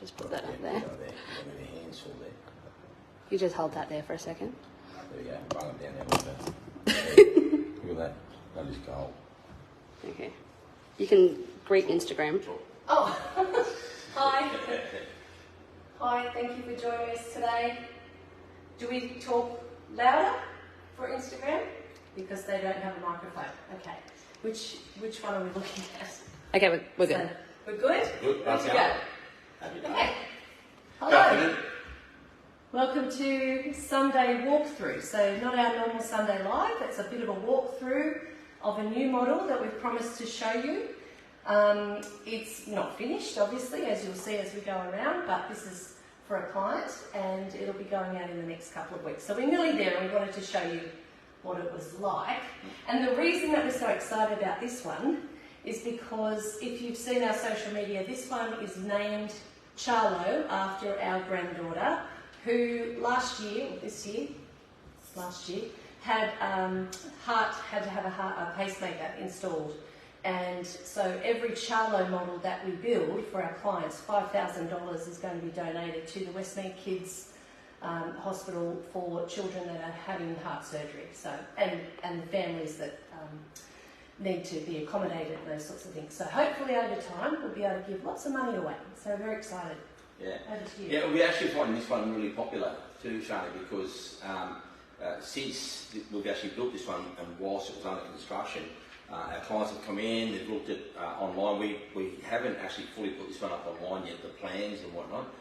just put that up there. There. Your hands all there. You just hold that there for a second. There you go. Run them down there with that. Look at that. That is gold. Okay. You can greet Instagram. Oh, hi. Hi, thank you for joining us today. Do we talk louder for Instagram? Because they don't have a microphone. Okay. Which one are we looking at? Okay, we're good. So, we're good? Good. Let's go. Happy day. Okay. Hello. Welcome to Sunday walkthrough. So not our normal Sunday live, it's a bit of a walkthrough of a new model that we've promised to show you. It's not finished, obviously, as you'll see as we go around, but this is for a client and it'll be going out in the next couple of weeks. So we're nearly there and we wanted to show you what it was like. And the reason that we're so excited about this one is because if you've seen our social media, this one is named Charlo after our granddaughter, who last year had had to have a pacemaker installed, and so every Charlo model that we build for our clients, $5,000 is going to be donated to the Westmead Kids Hospital for children that are having heart surgery. So and families that need to be accommodated and those sorts of things. So hopefully over time we'll be able to give lots of money away. So very excited. Yeah. Over to you. Yeah, we actually find this one really popular too, Charlie, because since we've actually built this one and whilst it was under construction, our clients have come in, they've looked at online. We haven't actually fully put this one up online yet, the plans and whatnot.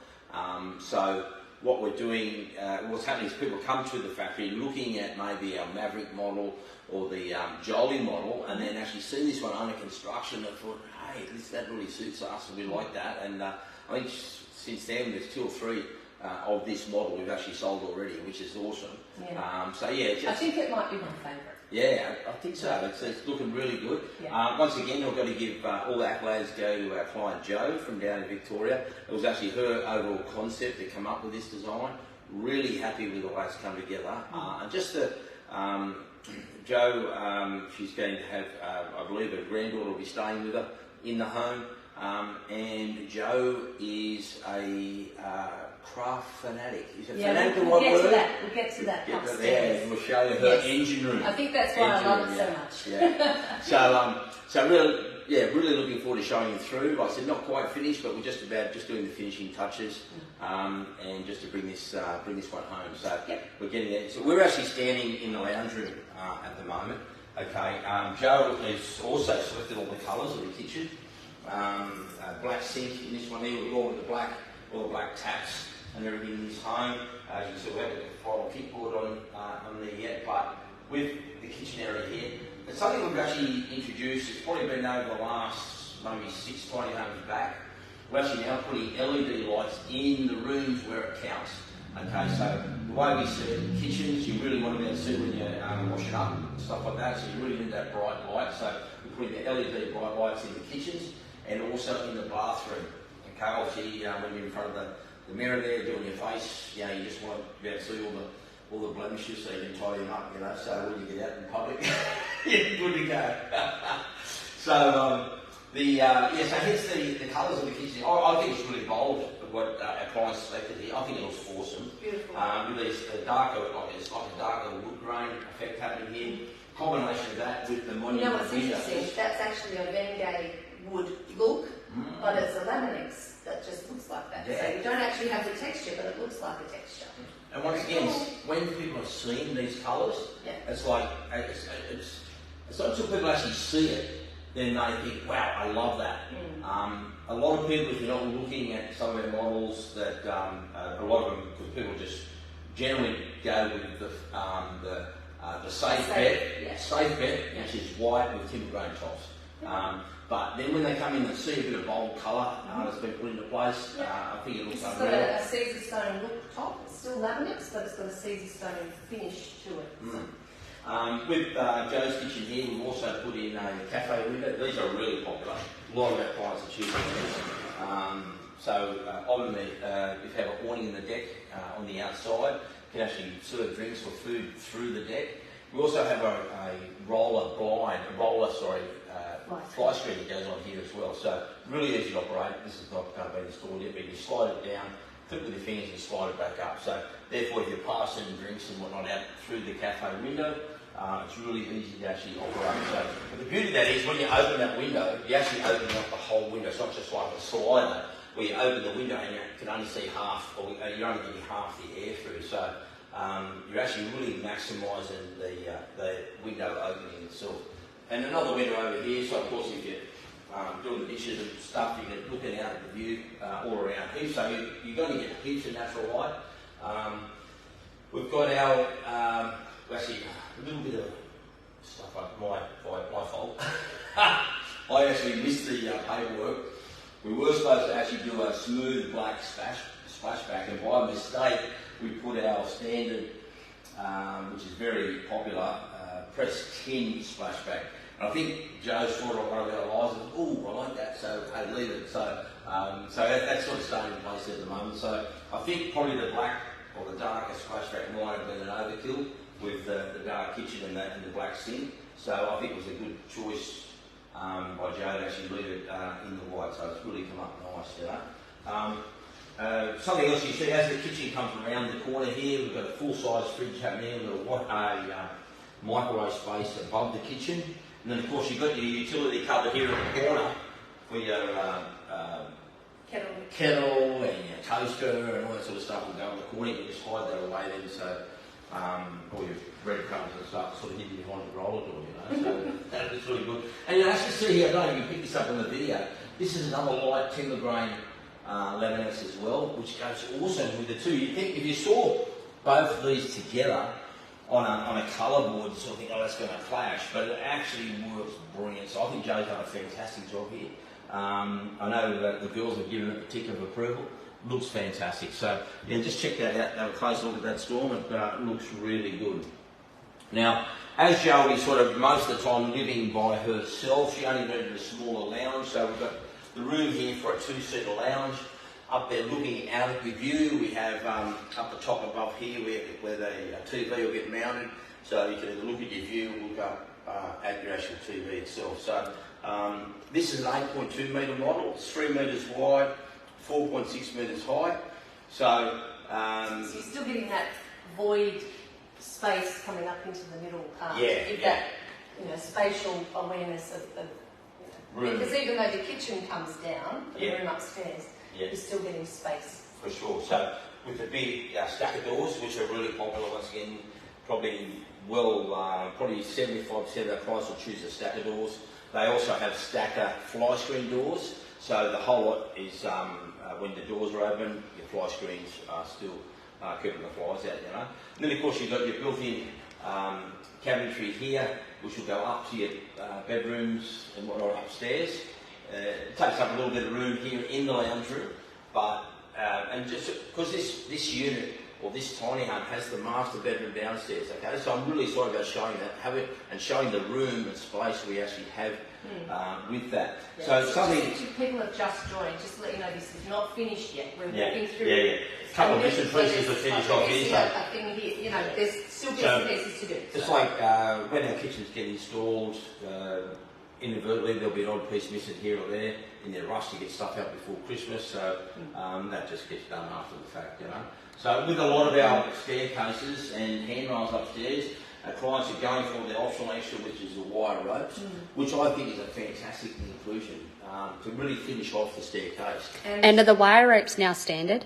So what we're doing, what's happening is people come to the factory looking at maybe our Maverick model or the Jolly model, and then actually see this one under construction and thought, hey, that really suits us and we like that. And I think since then there's 2 or 3 of this model we've actually sold already, which is awesome. Yeah. So yeah, I think it might be my favourite. Yeah, I think so. It's looking really good. Yeah. Once again, I've got to give all the accolades go to our client Jo from down in Victoria. It was actually her overall concept to come up with this design. Really happy with the way it's come together. And just to, Jo, she's going to have, I believe her granddaughter will be staying with her in the home. And Jo is a craft fanatic. Is it fanatic the right word? We'll get to that upstairs. Yeah, we'll show you her engine room. I think that's why I love it so much. Yeah. So really looking forward to showing you through. Like I said, not quite finished, but we're just doing the finishing touches, and just to bring this one home. So we're getting there. So we're actually standing in the lounge room at the moment. Okay. Jo has also selected all the colours of the kitchen. Black sink in this one here with all the black taps and everything in this home. As you can see, we haven't got the final kickboard on there yet, but with the kitchen area here, it's something we've actually introduced. It's probably been over the last maybe 6 homes back. We're actually now putting LED lights in the rooms where it counts. Okay, so the way we see it in kitchens, you really want to be able to see when you're washing up and stuff like that, so you really need that bright light. So we're putting the LED bright lights in the kitchens and also in the bathroom. Okay, obviously when you're in front of the mirror there doing your face, you just want to be able to see all the blemishes so you can tidy them up, so when you get out in public, you're good to go. So so here's the colours of the kitchen. I think it's really bold what our clients selected here. I think it looks awesome. Beautiful. With this darker, it's like a darker wood grain effect happening here. Combination of that with the monument. What's interesting, that's actually a Bengay wood look, but it's a Laminex that just looks like that. Yeah. So you don't actually have the texture, but it looks like a texture. And once again, when people are seeing these colours, it's like, it's not until people actually see it, then they think, wow, I love that. A lot of people, if you're not looking at some of their models, that a lot of them, because people just generally go with the safe bet, which is white with timber grain tops. But then when they come in and see a bit of bold colour that's been put into place, I think it looks unreal. It's got a Caesar stone look top. It's still Laminex, but it's got a Caesar stone finish to it. With Jo's kitchen here, we've also put in a cafe window. These are really popular. A lot of our clients are choosing these. So on if you have an awning in the deck on the outside, you can actually serve drinks or food through the deck. We also have a roller fly screen that goes on here as well. So really easy to operate. This is not been installed yet, but you slide it down, click with your fingers and slide it back up. So therefore, if you're passing drinks and whatnot out through the cafe window, it's really easy to actually operate. So the beauty of that is when you open that window, you actually open up the whole window. It's not just like a slider where you open the window and you can only see half, or you're only getting half the air through. So you're actually really maximising the window opening itself. And another window over here, so of course if you're doing the dishes and stuff, you can look out at the view all around here. So you're going to get heaps of natural light. We've got our, actually a little bit of stuff like my fault. I actually missed the paperwork. We were supposed to actually do a smooth black splashback, and by mistake we put our standard, which is very popular, press 10 splashback. And I think Joe saw it on one of our lives and, oh, I like that, so hey, leave it. So that's sort of staying in place at the moment. So I think probably the black or the darker splashback might have been an overkill with the dark kitchen and the black sink. So I think it was a good choice by Joe to actually leave it in the white. So it's really come up nice, you know. Something else you see, as the kitchen comes around the corner here, we've got a full-size fridge happening, we've got a microwave space above the kitchen. And then of course you've got your utility cupboard here in the corner for your kettle and your toaster and all that sort of stuff will go in the corner. You can just hide that away then, so all your breadcrumbs and stuff sort of hidden behind the roller door, you know. So that is really good. And you actually see here, I don't know if you can pick this up on the video, this is another light timber grain laminates as well, which goes awesome with the two. You think if you saw both of these together on a colour board, you sort of think, oh, that's going to clash, but it actually works brilliant. So I think Joe's done a fantastic job here. I know that the girls have given it a tick of approval. Looks fantastic. So yeah, just check that out. Have a close look at that storm. It looks really good. Now, as Joe is sort of most of the time living by herself, she only rented a smaller lounge. So we've got the room here for a two-seater lounge. Up there looking out at the view, we have up the top above here where the TV will get mounted. So you can either look at your view or look up at your actual TV itself. So this is an 8.2 metre model. It's 3 metres wide, 4.6 metres high. So you're still getting that void space coming up into the middle part. Yeah, give that, you know, spatial awareness of room. Because even though the kitchen comes down, the room upstairs, you're still getting space. For sure. So with the big stacker doors, which are really popular, once again, probably 75% of our clients will choose the stacker doors. They also have stacker fly screen doors. So the whole lot is when the doors are open, your fly screens are still keeping the flies out, you know. And then of course you've got your built-in cabinetry here, which will go up to your bedrooms and whatnot upstairs. It takes up a little bit of room here in the lounge room, but and just because this unit or this tiny home has the master bedroom downstairs, okay. So I'm really sorry about showing that, and showing the room and space we actually have with that. Yeah. So something people have just joined. Just to let you know, this is not finished yet. We're walking through. A couple of bits and pieces to finish off here. A thing here, you know, there's still bits and pieces to do. It's like when our kitchens get installed. Inadvertently there'll be an odd piece missing here or there in their rush to get stuff out before Christmas, so that just gets done after the fact, you know. So with a lot of our staircases and handrails upstairs, our clients are going for the optional extra, which is the wire ropes, which I think is a fantastic inclusion to really finish off the staircase. And are the wire ropes now standard?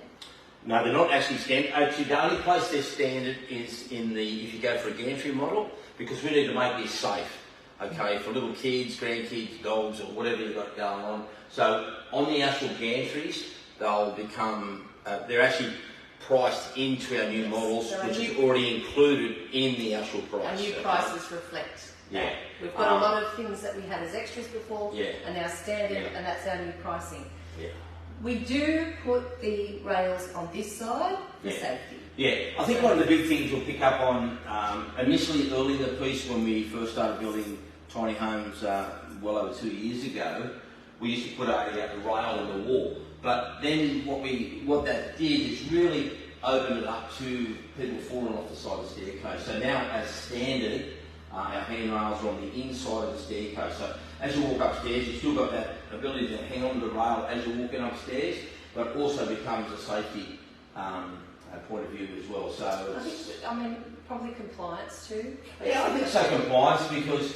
No, they're not actually standard. Actually, the only place they're standard is in if you go for a gantry model, because we need to make this safe. Okay, for little kids, grandkids, dogs, or whatever you've got going on. So on the actual gantries, they'll become, they're actually priced into our new models, which is already included in the actual price. Our new prices reflect that. Yeah. We've got a lot of things that we had as extras before, and now standard, and that's our new pricing. Yeah. We do put the rails on this side for safety. Yeah, I think one of the big things you'll pick up on initially early in the piece when we first started building tiny homes well over 2 years ago, we used to put a rail on the wall. But then what that did is really open it up to people falling off the side of the staircase. So now as standard, our handrails are on the inside of the staircase. So as you walk upstairs, you've still got that ability to hang on to the rail as you're walking upstairs, but also becomes a safety point of view as well. So probably compliance too. Yeah, I think so, compliance, because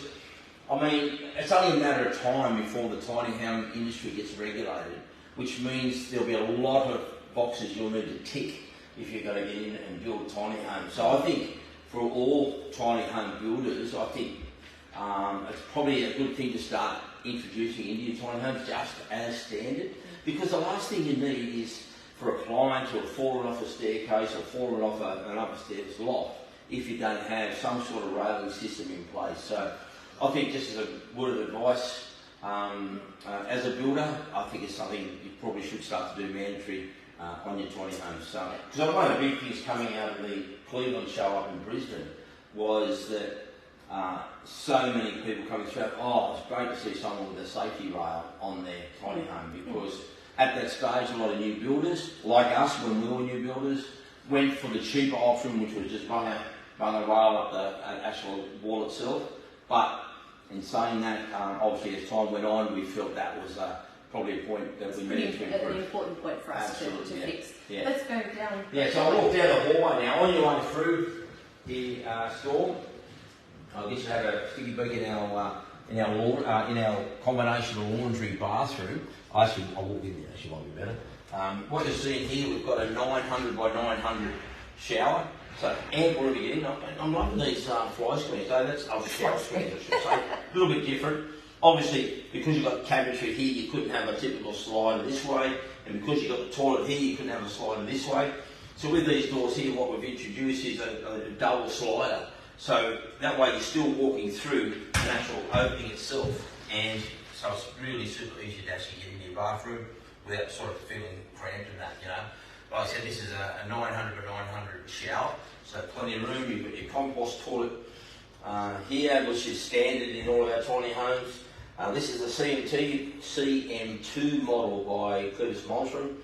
it's only a matter of time before the tiny home industry gets regulated, which means there'll be a lot of boxes you'll need to tick if you're going to get in and build a tiny home. So I think for all tiny home builders, I think it's probably a good thing to start introducing into your tiny homes just as standard, because the last thing you need is for a client to have fallen off a staircase or fallen off an upstairs loft if you don't have some sort of railing system in place. So I think, just as a word of advice, as a builder, I think it's something you probably should start to do mandatory on your tiny homes. Because one of the big things coming out of the Cleveland show up in Brisbane was that so many people coming through, it's great to see someone with a safety rail on their tiny home, because at that stage a lot of new builders, like us when we were new builders, went for the cheaper option, which was just run a rail up the actual wall itself. But in saying that, obviously as time went on, we felt that was probably a point that we needed to improve. An important point for us to fix. Yeah. Let's go down. Yeah, so I walked down the hallway now. On your way through the store, I guess you have a sticky beak in our combination of laundry bathroom. I walk in there, actually might be better. What you're seeing here, we've got a 900 by 900 shower. So ample room to get in. I'm loving these fly screens. So that's shower screens, I should say. A little bit different. Obviously, because you've got cabinetry here, you couldn't have a typical slider this way, and because you've got the toilet here, you couldn't have a slider this way. So with these doors here, what we've introduced is a double slider. So that way you're still walking through an actual opening itself, and so it's really super easy to actually get in your bathroom without sort of feeling cramped and that, Like I said, this is a 900 by 900 shower, so plenty of room. You've got your compost toilet here, which is standard in all of our tiny homes. This is the CM2 model by Clevis Malmstrom.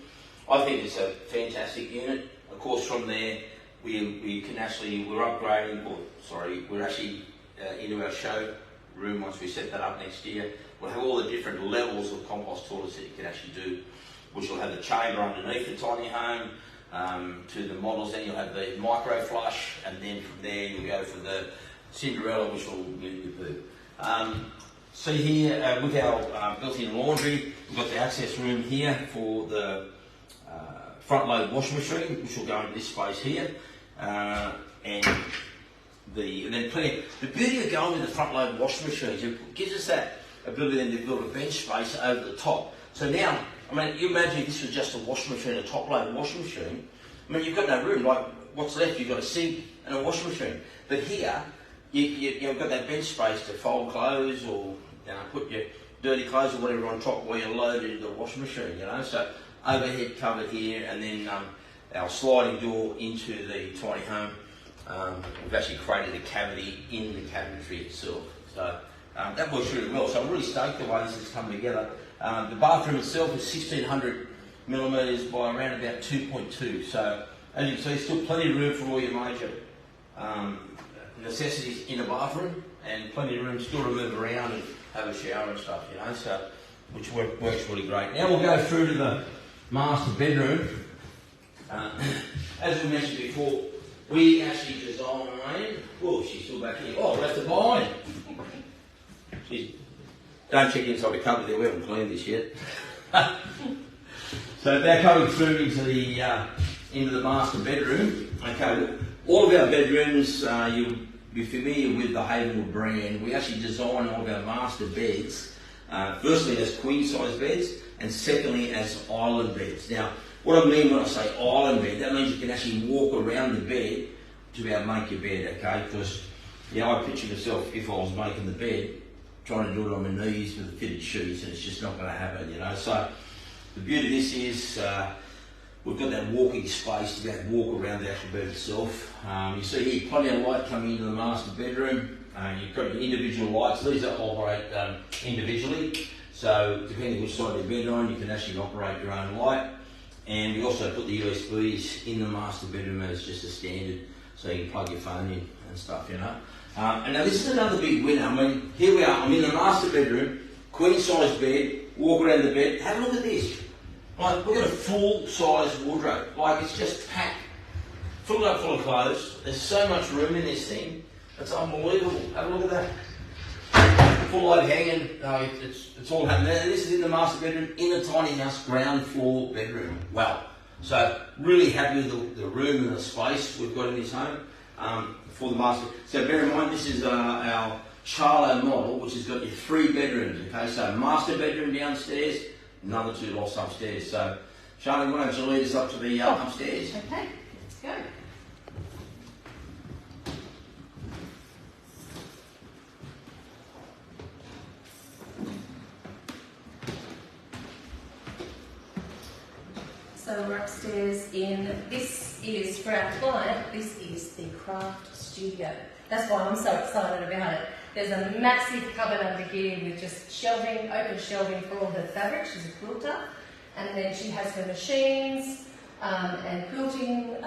I think it's a fantastic unit. Of course, from there, we're actually into our show room once we set that up next year. We'll have all the different levels of compost toilets that you can actually do, which will have the chamber underneath the tiny home, to the models. Then you'll have the micro flush, and then from there you'll go for the Cinderella, which will be the poo. See here, with our built-in laundry, we've got the access room here for the front-load washing machine, which will go into this space here, and then plenty. The beauty of going with the front-load washing machines, it gives us that ability then to build a bench space over the top. So now, you imagine if this was just a washing machine, a top-load washing machine. You've got no room. Like, what's left? You've got a sink and a washing machine. But here, you've got that bench space to fold clothes or put your dirty clothes or whatever on top where you load it into the washing machine. So overhead covered here, and then our sliding door into the tiny home. We've actually created a cavity in the cabinetry itself. So that works really well. So I'm really stoked the way this has come together. The bathroom itself is 1600 millimetres by around about 2.2. So as you can see, still plenty of room for all your major necessities in a bathroom, and plenty of room still to move around and have a shower and stuff, so which works really great. Now we'll go through to the master bedroom. As we mentioned before, we actually designed. She's still back here. Left it behind. Don't check inside the cupboard there, we haven't cleaned this yet. So they're coming through into the master bedroom. Okay, all of our bedrooms, you'll be familiar with the Havenwood brand. We actually design all of our master beds, firstly as queen size beds, and secondly as island beds. Now, what I mean when I say island bed, that means you can actually walk around the bed to be able to make your bed, okay? Because, I picture myself, if I was making the bed, trying to do it on my knees with the fitted shoes, and it's just not going to happen, So the beauty of this is we've got that walking space to be able to walk around the actual bed itself. You see here plenty of light coming into the master bedroom. You've got your individual lights. These are operate individually, so depending which side of the bed you're on, you can actually operate your own light. And we also put the USBs in the master bedroom as just a standard, so you can plug your phone in and stuff, And now this is another big winner. Here we are, I'm in the master bedroom, queen size bed, walk around the bed, have a look at this. Like, look at a full size wardrobe. Like, it's just packed, filled up full of clothes. There's so much room in this thing. It's unbelievable. Have a look at that. Full light hanging. No, it's all happening. This is in the master bedroom, in a tiny house, ground floor bedroom. Wow. So really happy with the room and the space we've got in this home for the master. So bear in mind, this is our Charlo model, which has got your 3 bedrooms. Okay, so master bedroom downstairs, another 2 lofts upstairs. So Charlie, why don't you lead us up to the upstairs? Okay, let's go. So we're upstairs this is for our client, this is the craft studio. That's why I'm so excited about it. There's a massive cupboard under here with just shelving, open shelving for all her fabric. She's a quilter. And then she has her machines and quilting,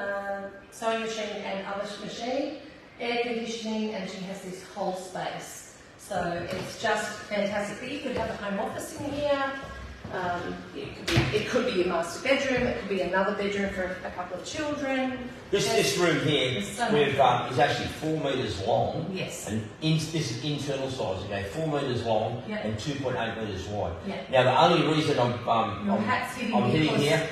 sewing machine and other machine, air conditioning, and she has this whole space. So it's just fantastic. But you could have a home office in here. It could be your master bedroom, it could be another bedroom for a couple of children. This room here is actually 4 metres long. Yes. And this is internal size, okay, 4 metres long and 2.8 metres wide. Yep. Now the only reason I'm hitting here,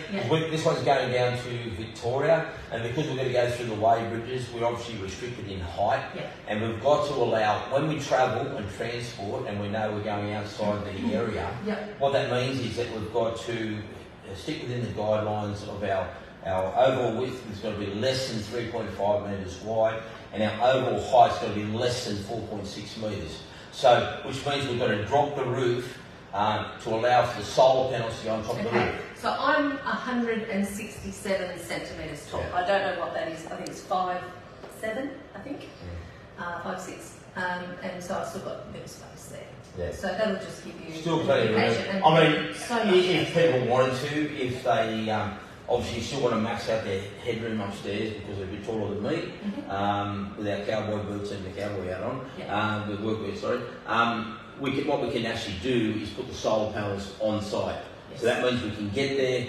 this one's going down to Victoria, and because we're going to go through the way bridges, we're obviously restricted in height, and we've got to allow, when we travel and transport, and we know we're going outside the area, what that means is that we've got to stick within the guidelines of our overall width is going to be less than 3.5 metres wide, and our overall height's going to be less than 4.6 metres. So, which means we've got to drop the roof to allow for the solar panels to go on top of the roof. So I'm 167 centimetres tall. I don't know what that is. I think it's 5'7", I think. 5'6". And so I've still got a bit of space there. Yeah. So that'll just give you still plenty of room. I mean, if people wanted to, if they obviously still want to max out their headroom upstairs because they're a bit taller than me, with our cowboy boots and the cowboy hat on, with workwear, sorry. What we can actually do is put the solar panels on site. Yes. So that means we can get there,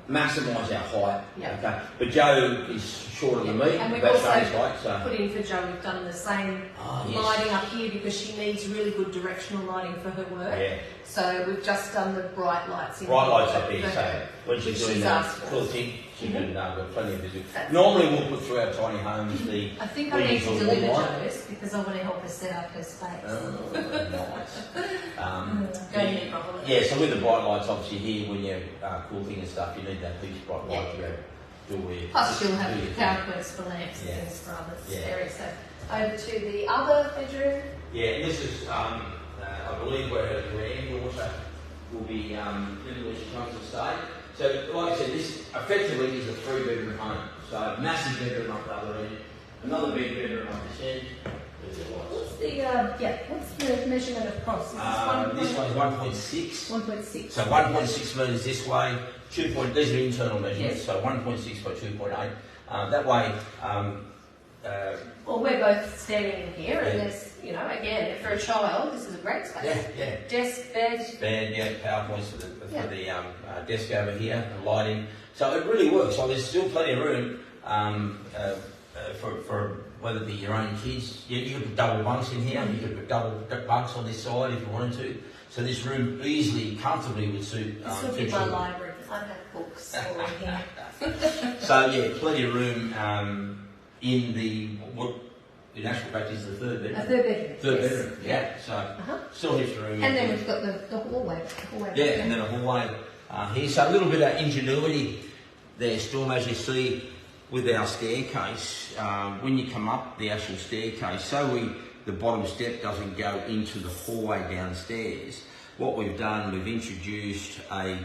maximise our height. Okay. But Joe is shorter than me, and we've about also height, so put in for Joe, we've done the same lighting up here because she needs really good directional lighting for her work. Yeah. So we've just done the bright lights in bright lights up here, so when she's doing that quilting, she can got plenty of visibility. Normally we'll put through our tiny homes I think I need to deliver Joe's because I want to help her set up her space. Nice. Yeah, so with the bright lights, obviously here when you're quilting and stuff, you need that big bright light to go do all your... Plus she'll have PowerPoints for lamps and things for others areas. So over to the other bedroom. Yeah, this is, I believe where her granddaughter will be living when she comes to stay. So, like I said, this effectively is a 3-bedroom home. So, massive bedroom up the other end, another big bedroom up this end. What's the measurement of cross? This one's 1.6. 1.6. So 1.6 metres this way. These are internal measurements. So 1.6 by 2.8. That way. Well, we're both standing in here, and there's, again, for a child, this is a great space. Yeah. Desk, bed. PowerPoints for the desk over here, the lighting. So it really works. So there's still plenty of room for whether it be your own kids. You could put double bunks in here. You could put double bunks on this side if you wanted to. So this room easily, comfortably would suit. This will be my library. I have books all in here. So yeah, plenty of room in what in actual fact is the 3rd bedroom. A 3rd bedroom. 3rd bedroom. Yeah. So still heaps of room. And then we've got the hallway. And then a hallway here. So a little bit of ingenuity there, Storm, as you see with our staircase. When you come up the actual staircase, the bottom step doesn't go into the hallway downstairs. What we've done, we've introduced a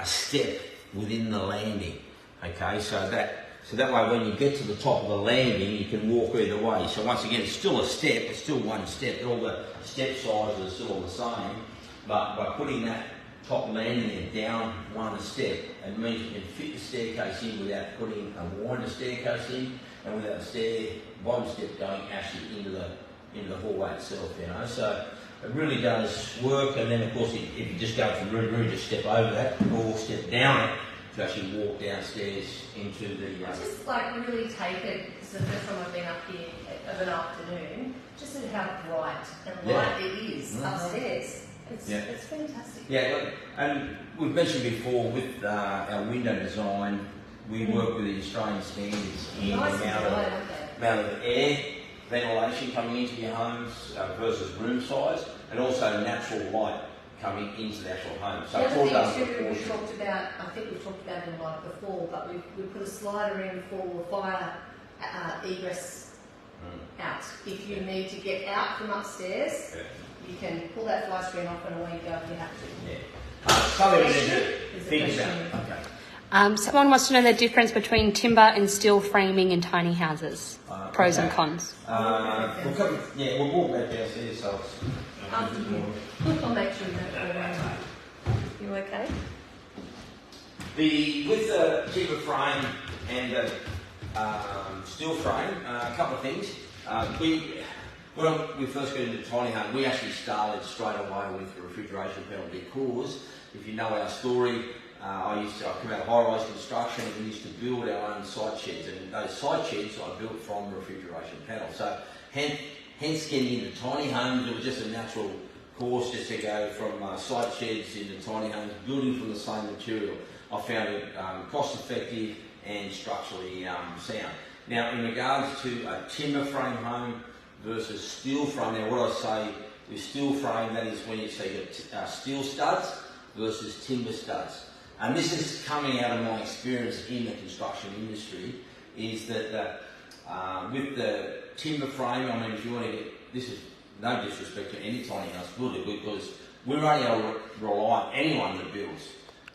step within the landing. Okay, so that way when you get to the top of the landing, you can walk either way. So once again, it's still a step, it's still one step. All the step sizes are still all the same, but by putting that top landing there down one step, it means you can fit the staircase in without putting a wider staircase in, and without the bottom step going actually into the hallway itself. So it really does work. And then of course, if you just go from room to room, just step over that or step down it to actually walk downstairs into the. Just like really take it. It's the first time I've been up here of an afternoon. Just at how bright and light it is upstairs. It's fantastic. Yeah, and we've mentioned before with our window design, we work with the Australian standards in the amount of air ventilation coming into your homes versus room size, and also natural light coming into the actual home. So the other thing too, we talked about, I think we talked about it like before, but we put a slider in for fire egress out. If you need to get out from upstairs, you can pull that fly screen off and away you go if you have to. Yeah. Something we need to think about. Okay. Someone wants to know the difference between timber and steel framing in tiny houses. Pros and cons. We'll walk back downstairs, so After you. I'll make sure you don't go around. You okay? With the timber frame and the steel frame, a couple of things. When we first got into tiny home, we actually started straight away with the refrigeration panel because, if you know our story, I come out of high-rise construction and we used to build our own site sheds, and those site sheds I built from refrigeration panels. So hence getting into tiny homes, it was just a natural course just to go from site sheds into tiny homes, building from the same material. I found it cost-effective and structurally sound. Now, in regards to a timber frame home versus steel frame, now what I say with steel frame, that is when you say you got steel studs versus timber studs. And this is coming out of my experience in the construction industry, is that with the timber frame, I mean, if you want to get, this is no disrespect to any tiny house builder, because we're only relying, anyone that builds,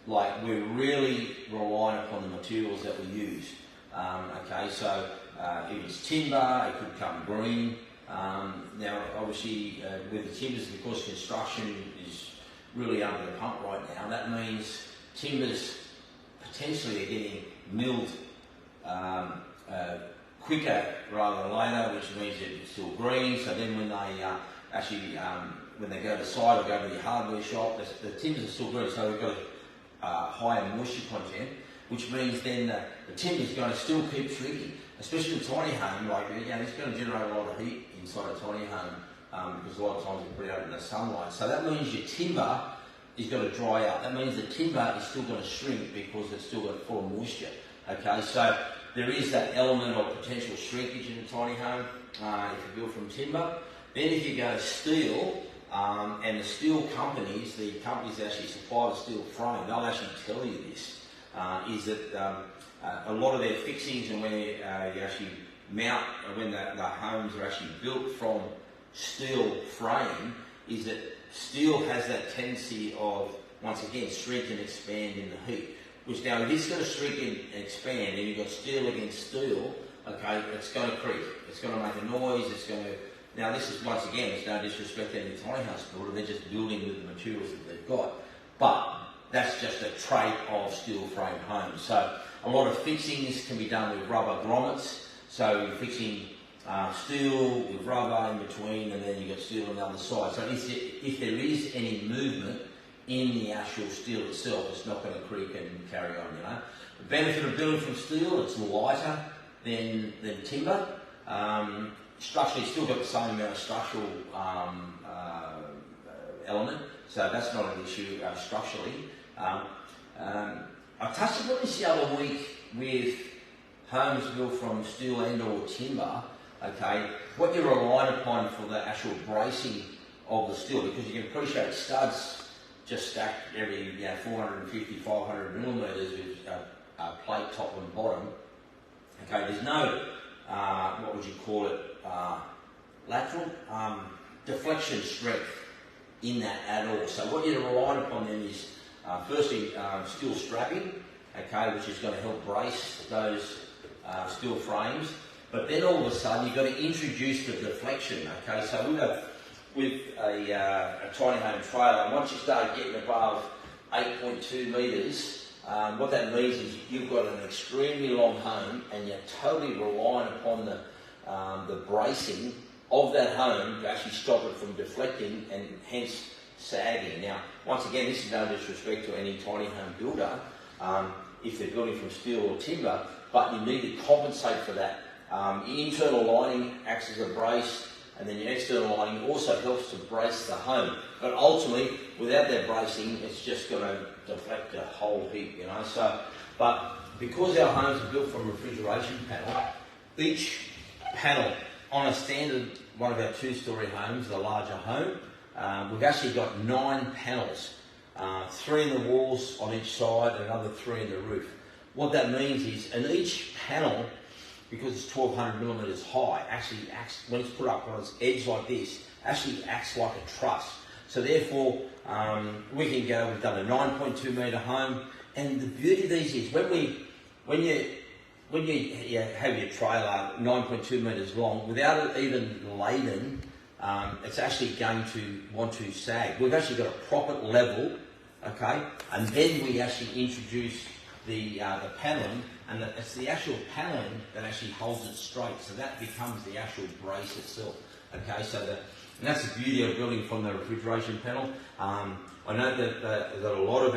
like we're really relying upon the materials that we use. Okay, so if it's timber, it could come green. Now, obviously, with the timbers, because construction is really under the pump right now, that means timbers potentially are getting milled quicker rather than later, which means it's still green. So then when they when they go to site or go to the hardware shop, the timbers are still green. So we've got a higher moisture content, which means then the timber is going to still keep shrinking, especially in a tiny home. Like, you know, it's going to generate a lot of heat inside a tiny home because a lot of times we put it out in the sunlight. So that means your timber is going to dry out. That means the timber is still going to shrink because it's still got full of moisture. Okay, so there is that element of potential shrinkage in a tiny home if you build from timber. Then if you go steel, and the steel companies, the companies that actually supply the steel frame, they'll actually tell you this, is that a lot of their fixings and when you actually mount, when the homes are actually built from steel frame, is that steel has that tendency of, once again, shrink and expand in the heat. Which now, if it's going to shrink and expand, and you've got steel against steel, okay, it's going to creak. It's going to make a noise. It's going to. Now, this is, once again, it's no disrespect to any tiny house builder. They're just building with the materials that they've got. But that's just a trait of steel frame homes. So a lot of fixings can be done with rubber grommets. So you're fixing steel with rubber in between, and then you've got steel on the other side. So if there is any movement in the actual steel itself, it's not going to creak and carry on, you know. The benefit of building from steel, it's lighter than timber. Structurally, it's still got the same amount of structural element, so that's not an issue structurally. I touched upon this the other week with homes built from steel and or timber. Okay, what you're relying upon for the actual bracing of the steel, because you can appreciate studs just stacked every 450, 500 millimetres with a plate top and bottom. Okay, there's no, what would you call it, lateral deflection strength in that at all. So what you're relying upon then is firstly steel strapping, okay, which is going to help brace those steel frames. But then all of a sudden you've got to introduce the deflection, okay. So with a tiny home trailer, once you start getting above 8.2 metres, what that means is you've got an extremely long home and you're totally relying upon the bracing of that home to actually stop it from deflecting and hence sagging. Now, once again, this is no disrespect to any tiny home builder if they're building from steel or timber, but you need to compensate for that. Your internal lining acts as a brace, and then your external lining also helps to brace the home. But ultimately, without that bracing, it's just going to deflect a whole heap, you know. So, but because our homes are built from refrigeration panel, each panel on a standard one of our 2-story homes, the larger home, we've actually got 9 panels, 3 in the walls on each side and another 3 in the roof. What that means is, in each panel, because it's 1200 millimetres high, actually acts, when it's put up on its edge like this, actually acts like a truss. So therefore, we can go, we've done a 9.2 metre home, and the beauty of these is when you have your trailer 9.2 metres long, without it even laden, it's actually going to want to sag. We've actually got a proper level, okay, and then we actually introduce the panelling, and it's the actual panelling that actually holds it straight, so that becomes the actual brace itself. Okay, so and that's the beauty of building from the refrigeration panel. I know that a lot of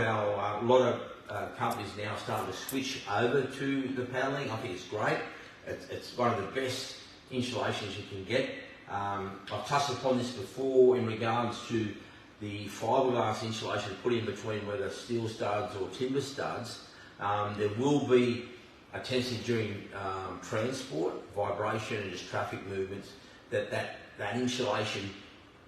companies now are starting to switch over to the panelling. I think it's great. It's one of the best insulations you can get. I've touched upon this before in regards to the fiberglass insulation put in between whether steel studs or timber studs. There will be a tendency during transport, vibration and just traffic movements, that insulation,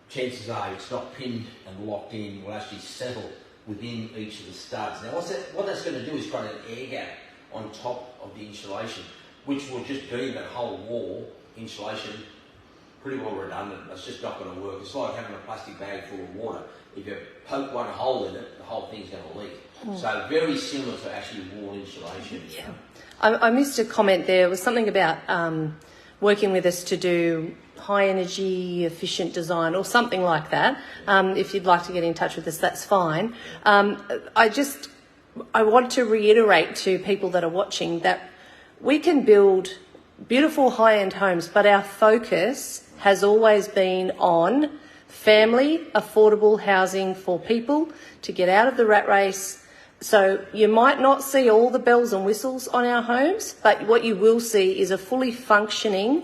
chances are it's not pinned and locked in, will actually settle within each of the studs. Now what that's going to do is create an air gap on top of the insulation, which will just be that whole wall insulation pretty well redundant. That's just not going to work. It's like having a plastic bag full of water. If you poke one hole in it, the whole thing's going to leak. So very similar to actually wall insulation. Yeah. I missed a comment there. It was something about working with us to do high energy efficient design or something like that. If you'd like to get in touch with us, that's fine. I want to reiterate to people that are watching that we can build beautiful high-end homes, but our focus has always been on family, affordable housing for people to get out of the rat race. So you might not see all the bells and whistles on our homes, but what you will see is a fully functioning,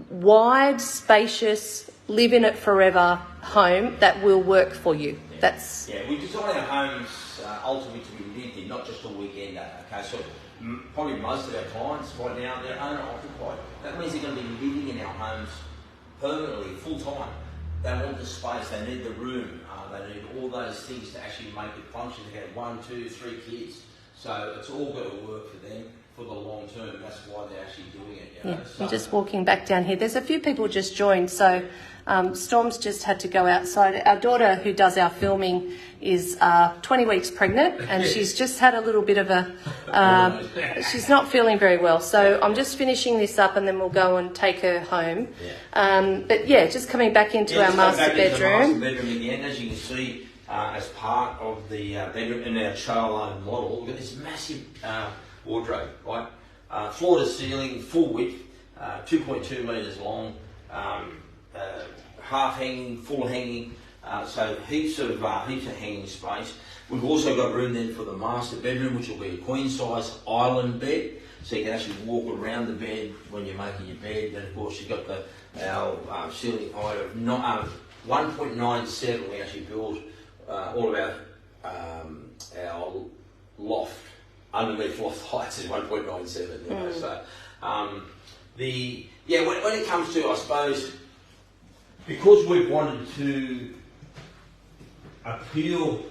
wide, spacious, live in it forever home that will work for you. Yeah, we design our homes ultimately to be lived in, not just a weekender. Okay, so probably most of our clients right now, they're owner-occupied. That means they're going to be living in our homes permanently, full-time. They want the space, they need the room, they need all those things to actually make it function. They have 1, 2, 3 kids. So it's all got to work for them for the long term. That's why they're actually doing it. You know? Yeah, so, I'm just walking back down here. There's a few people just joined, so Storm's just had to go outside. Our daughter, who does our filming, is 20 weeks pregnant, and she's just had a little bit of she's not feeling very well. So I'm just finishing this up, and then we'll go and take her home. But yeah, just coming back into our master bedroom. Master bedroom again, as you can see, as part of the bedroom in our Charlo model, we've got this massive wardrobe, right? Floor to ceiling, full width, 2.2 metres long, half hanging, full hanging, so heaps of hanging space. We've also got room then for the master bedroom, which will be a queen size island bed, so you can actually walk around the bed when you're making your bed. And of course you've got our ceiling height of 1.97. We actually build all of our loft. Underneath loft heights is 1.97. You know? So when it comes to, I suppose, because we've wanted to appeal,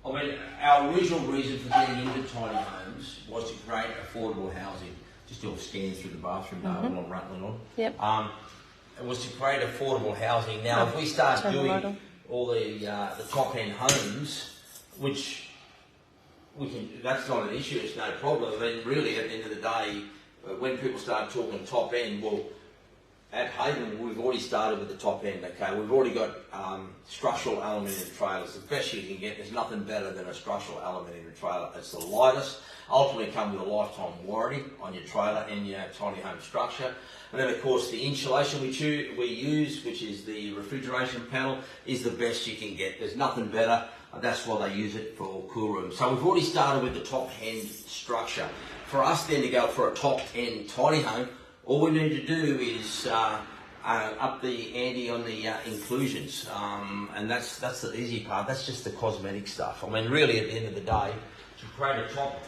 I mean, our original reason for getting into tiny homes was to create affordable housing. Just do a scan through the bathroom, while I'm rattling on. Yep. It was to create affordable housing. Now, if we start doing all the top end homes, which that's not an issue, it's no problem. I mean, really, at the end of the day, when people start talking top end, well, at Haven, we've already started with the top end, okay? We've already got structural aluminium trailers. The best you can get, there's nothing better than a structural aluminium trailer. It's the lightest, ultimately come with a lifetime warranty on your trailer and your tiny home structure. And then of course the insulation we use, which is the refrigeration panel, is the best you can get. There's nothing better. That's why they use it for cool rooms. So we've already started with the top end structure. For us then to go for a top end tiny home, all we need to do is up the ante on the inclusions, and that's the easy part. That's just the cosmetic stuff. I mean, really, at the end of the day, to create a top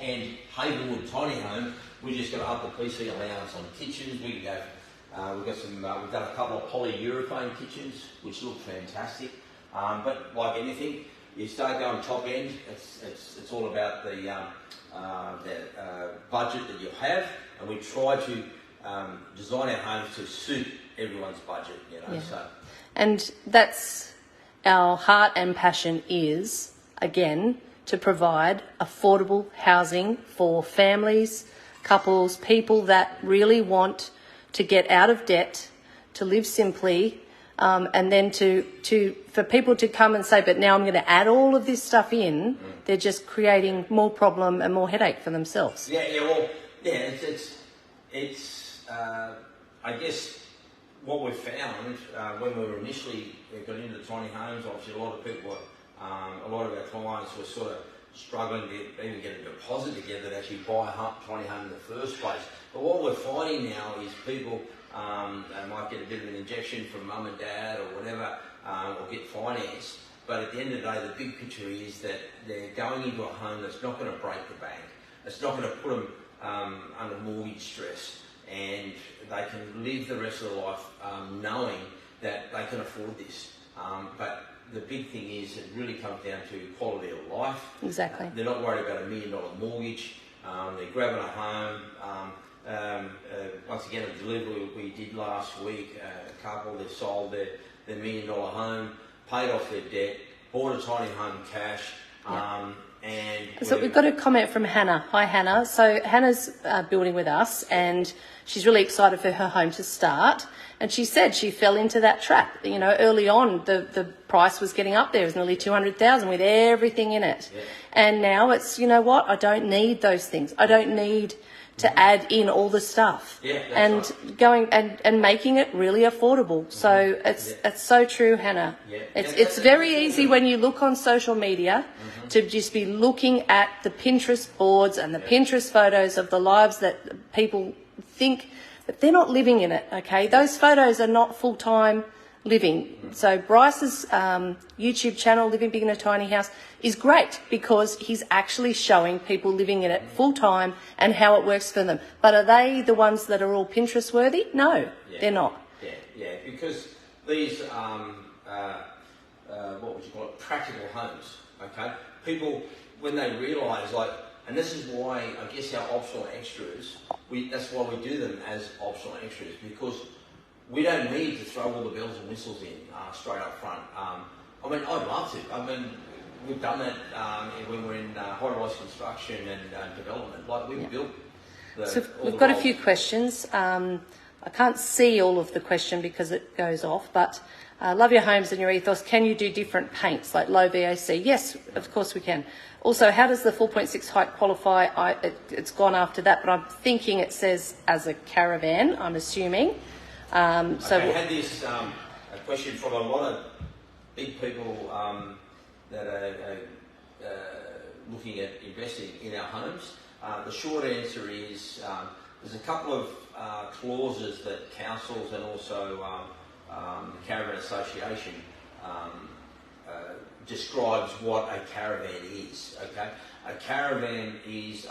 end Havenwood tiny home, we just got to up the PC allowance on kitchens. We can go. We've done a couple of polyurethane kitchens, which look fantastic. But like anything, you start going top end. It's all about the budget that you have, and we try to design our homes to suit everyone's budget. You know, so. And that's our heart and passion is, again, to provide affordable housing for families, couples, people that really want to get out of debt, to live simply, and then for people to come and say, but now I'm going to add all of this stuff in, they're just creating more problem and more headache for themselves. It's I guess what we've found when we were initially got into the tiny homes, obviously a lot of people, a lot of our clients were sort of struggling to even get a deposit together to actually buy a tiny home in the first place. But what we're finding now is people might get a bit of an injection from mum and dad or whatever, or get finance. But at the end of the day, the big picture is that they're going into a home that's not going to break the bank. It's not going to put them under mortgage stress, and they can live the rest of their life knowing that they can afford this. But the big thing is it really comes down to quality of life. Exactly. They're not worried about $1 million mortgage. They're grabbing a home. Once again, a delivery we did last week, a couple, they've sold their $1 million home, paid off their debt, bought a tiny home cash, and... So we've got a comment from Hannah. Hi, Hannah. So Hannah's building with us, and she's really excited for her home to start. And she said she fell into that trap. You know, early on, the price was getting up there. It was nearly $200,000 with everything in it. Yeah. And now it's, you know what, I don't need those things. I don't need to add in all the stuff, and right. Going and making it really affordable. So it's so true, Hannah. It's very easy when you look on social media to just be looking at the Pinterest boards and the Pinterest photos of the lives that people think, but they're not living in it. Okay, those photos are not full-time living. So Bryce's YouTube channel, Living Big in a Tiny House, is great because he's actually showing people living in it full time and how it works for them. But are they the ones that are all Pinterest worthy? No, they're not. Because these what would you call it, practical homes, okay? People, when they realise, like, and this is why I guess our optional extras, that's why we do them as optional extras, because we don't need to throw all the bells and whistles in straight up front. I mean, I'd love to. I mean, we've done that when we're in high-rise construction and development. Like, we've built So we've got a few questions. I can't see all of the question because it goes off, but love your homes and your ethos. Can you do different paints, like low VOC? Yes, of course we can. Also, how does the 4.6 height qualify? It's gone after that, but I'm thinking it says as a caravan, I'm assuming. So I had this a question from a lot of big people that are looking at investing in our homes. The short answer is there's a couple of clauses that councils and also the Caravan Association describes what a caravan is. Okay, a caravan is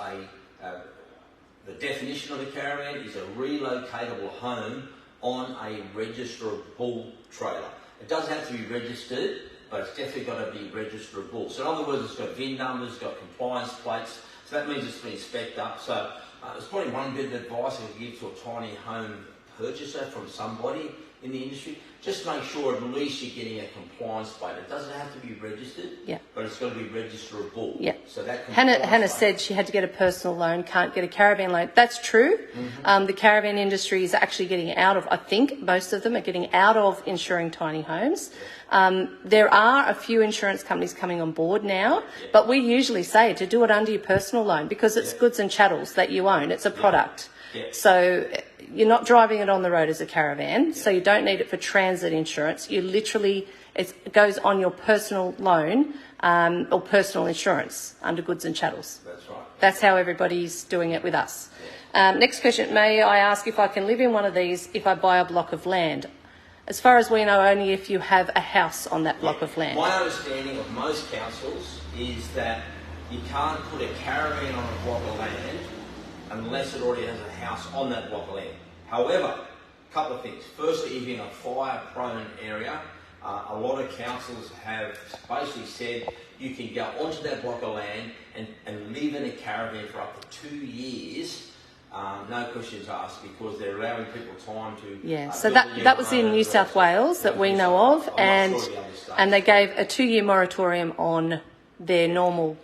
the definition of a caravan is a relocatable home on a registerable trailer. It doesn't have to be registered, but it's definitely got to be registerable. So in other words, it's got VIN numbers, it's got compliance plates, so that means it's been spec'd up. So there's probably one bit of advice I could give to a tiny home purchaser from somebody. in the industry, just make sure at least you're getting a compliance plate. It doesn't have to be registered, but it's got to be registerable. Yeah. So that Hannah said she had to get a personal loan, can't get a caravan loan. That's true. The caravan industry is actually getting out of, I think most of them are getting out of insuring tiny homes. There are a few insurance companies coming on board now, but we usually say to do it under your personal loan because it's goods and chattels that you own. It's a product. So you're not driving it on the road as a caravan, so you don't need it for transit insurance. You literally, it goes on your personal loan or personal insurance under goods and chattels. That's right. That's how everybody's doing it with us. Next question, may I ask if I can live in one of these if I buy a block of land? As far as we know, only if you have a house on that block of land. My understanding of most councils is that you can't put a caravan on a block of land unless it already has a house on that block of land. However, a couple of things. Firstly, if you're in a fire-prone area, a lot of councils have basically said you can go onto that block of land and live in a caravan for up to 2 years, no questions asked, because they're allowing people time to... so that was in New South Wales that we know of, and they gave a 2-year moratorium on their normal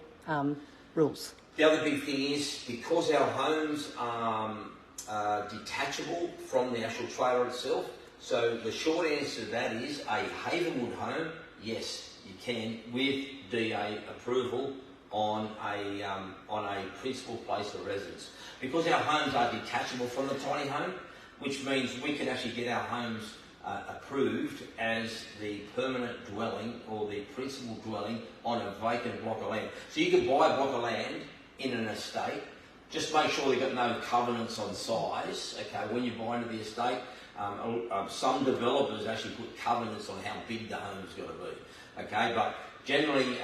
rules. The other big thing is, because our homes are detachable from the actual trailer itself, so the short answer to that is a Havenwood home, yes, you can, with DA approval on a principal place of residence. Because our homes are detachable from the tiny home, which means we can actually get our homes approved as the permanent dwelling or the principal dwelling on a vacant block of land. So you can buy a block of land in an estate, just make sure you've got no covenants on size, okay, when you buy into the estate. Some developers actually put covenants on how big the home's got to be, okay, but generally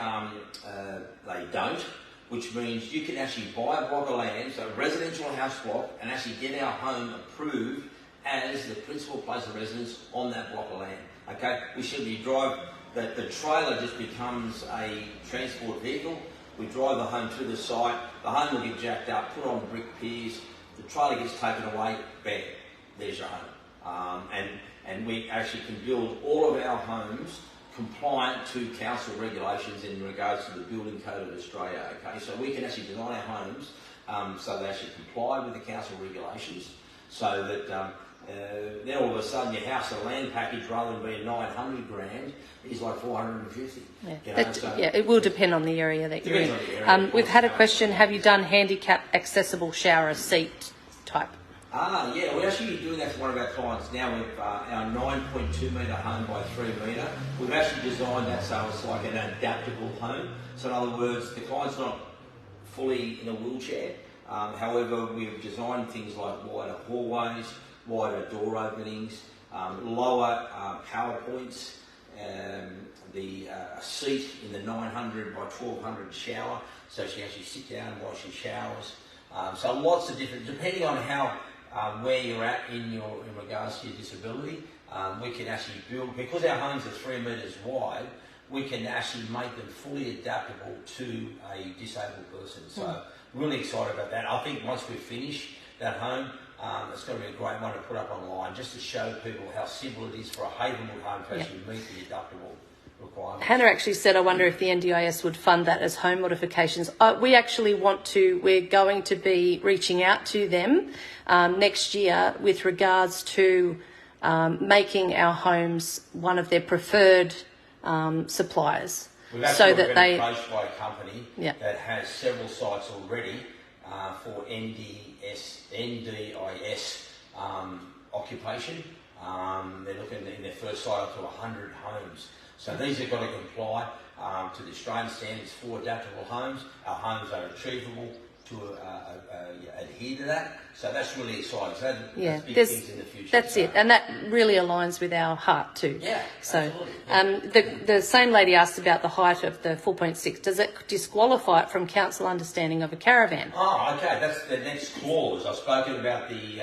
they don't, which means you can actually buy a block of land, so a residential house block, and actually get our home approved as the principal place of residence on that block of land, okay. We simply drive, the trailer just becomes a transport vehicle. We drive the home to the site, the home will get jacked up, put on brick piers, the trailer gets taken away, bang, there's your home. And we actually can build all of our homes compliant to council regulations in regards to the Building Code of Australia, okay? So we can actually design our homes so they actually comply with the council regulations, so that then all of a sudden your house and land package, rather than being 900 grand, is like 450. It will depend on the area that you're in. We've had a question, have you done handicap accessible shower seat type? Yeah, we're actually doing that for one of our clients now with our 9.2 metre home by 3 metre. We've actually designed that so it's like an adaptable home. So in other words, the client's not fully in a wheelchair. However, we've designed things like wider hallways, wider door openings, lower power points, the seat in the 900 by 1200 shower, so she can actually sit down and wash her showers. So lots of different, depending on how where you're at in regards to your disability, we can actually build, because our homes are 3 metres wide, we can actually make them fully adaptable to a disabled person. So really excited about that. I think once we finish that home, it's going to be a great one to put up online, just to show people how simple it is for a Havenwood home to actually meet the adaptable requirements. Hannah actually said, I wonder if the NDIS would fund that as home modifications. We actually we're going to be reaching out to them next year with regards to making our homes one of their preferred suppliers. We've actually been approached by a company that has several sites already for NDIS occupation. They're looking in their first site up to 100 homes. So these have got to comply to the Australian standards for adaptable homes. Our homes are achievable to adhere to that. So that's really exciting. So that's big things in the future. That's it, and that really aligns with our heart too. Yeah, so the same lady asked about the height of the 4.6. Does it disqualify it from council understanding of a caravan? Oh, okay. That's the next clause. I've spoken about the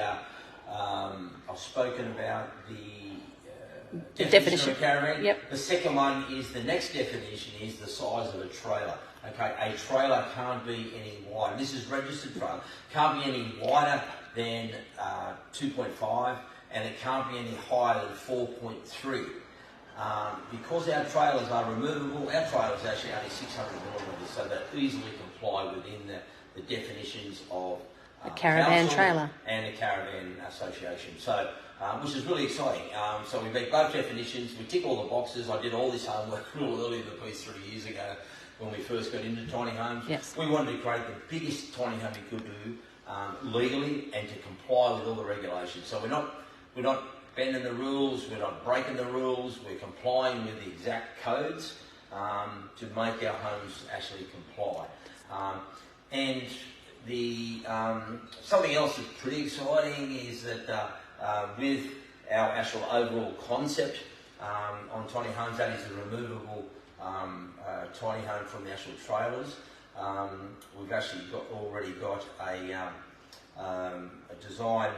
definition of a caravan. Yep. The second one is, the next definition is the size of a trailer. Okay, a trailer can't be any wider. This is registered trailer. Can't be any wider than 2.5 and it can't be any higher than 4.3. Because our trailers are removable, our trailers are actually only 600 millimetres, so they easily comply within the definitions of a caravan council trailer and a caravan association. So, which is really exciting. So we meet both definitions. We tick all the boxes. I did all this homework real early in the piece 3 years ago when we first got into tiny homes. Yes. We wanted to create the biggest tiny home we could do legally and to comply with all the regulations. So we're not bending the rules. We're not breaking the rules. We're complying with the exact codes to make our homes actually comply. And the something else that's pretty exciting is that with our actual overall concept on tiny homes, that is a removable tiny home from the actual trailers. We've actually already got a design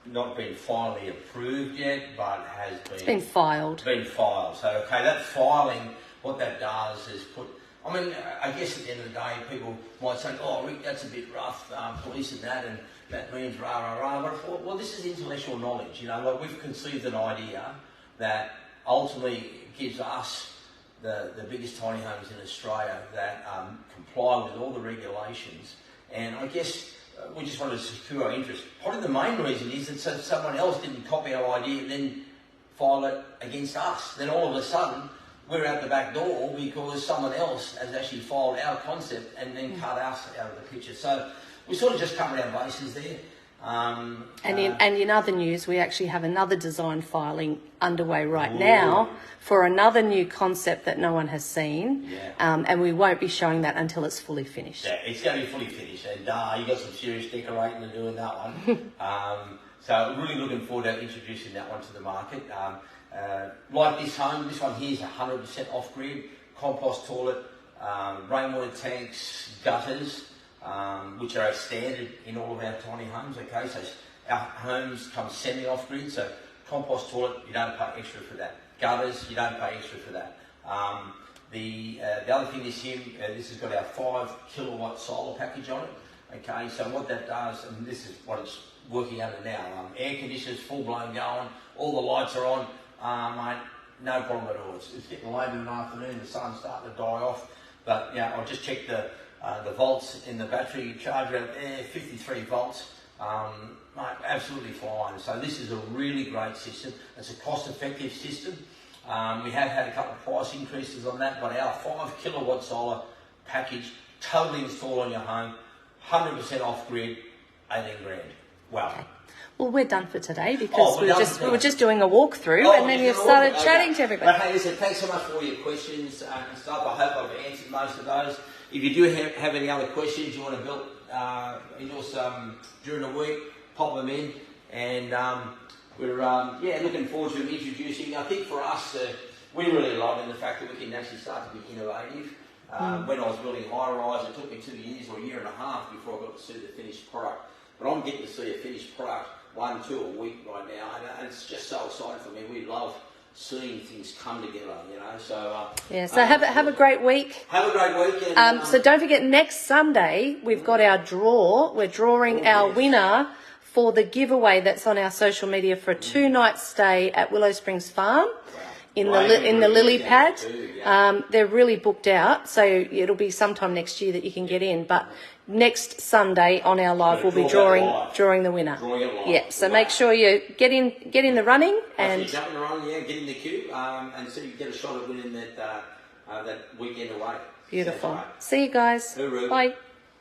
not been finally approved yet, but has been filed. So okay, that filing, what that does is put. I mean, I guess at the end of the day, people might say, "Oh, Rick, that's a bit rough, police and that means rah rah rah." But I thought, well, this is intellectual knowledge. You know, like we've conceived an idea that ultimately gives us the biggest tiny homes in Australia that comply with all the regulations. And I guess we just wanted to secure our interest. Probably the main reason is that so someone else didn't copy our idea and then file it against us. Then all of a sudden, we're out the back door because someone else has actually filed our concept and then cut us out of the picture. So we sort of just covered our bases there. And in other news, we actually have another design filing underway right now for another new concept that no one has seen, and we won't be showing that until it's fully finished. Yeah, it's going to be fully finished, and you've got some serious decorating to do in that one. So really looking forward to introducing that one to the market. Like this one here is 100% off-grid, compost toilet, rainwater tanks, gutters, which are standard in all of our tiny homes. Okay, so our homes come semi-off-grid, so compost toilet, you don't pay extra for that. Gutters, you don't pay extra for that. The other thing is here, this has got our 5 kilowatt solar package on it. Okay, so what that does, and this is what it's working under now, air conditioners full blown going, all the lights are on, mate, no problem at all. It's getting late in the afternoon, the sun's starting to die off, but yeah, I'll just check the volts in the battery charger out there, 53 volts, mate, absolutely fine. So this is a really great system. It's a cost-effective system. We have had a couple of price increases on that, but our 5 kilowatt solar package, totally installed on your home, 100% off-grid, 18 grand. Wow. Okay. Well, we're done for today because we were just doing a walkthrough and then you've started chatting to everybody. But hey, listen, thanks so much for all your questions and stuff. I hope I've answered most of those. If you do have any other questions you want to build during the week, pop them in. And we're looking forward to introducing. I think for us, we really love the fact that we can actually start to be innovative. When I was building high-rise, it took me 2 years or a year and a half before I got to see the finished product. But I'm getting to see a finished product 1-2 a week right now, and it's just so exciting for me. We love seeing things come together, you know. So so have a great week. Have a great week. And, so don't forget, next Sunday we've got our draw. We're drawing our winner for the giveaway that's on our social media for a 2-night stay at Willow Springs Farm. In the lily pad. They're really booked out, so it'll be sometime next year that you can get in. But next Sunday on our live, we'll be drawing the winner. Yeah, so make sure you get in the running and jump in the running, get in the queue, and so you get a shot at winning that weekend away. Beautiful. See you guys. Hooroo. Bye.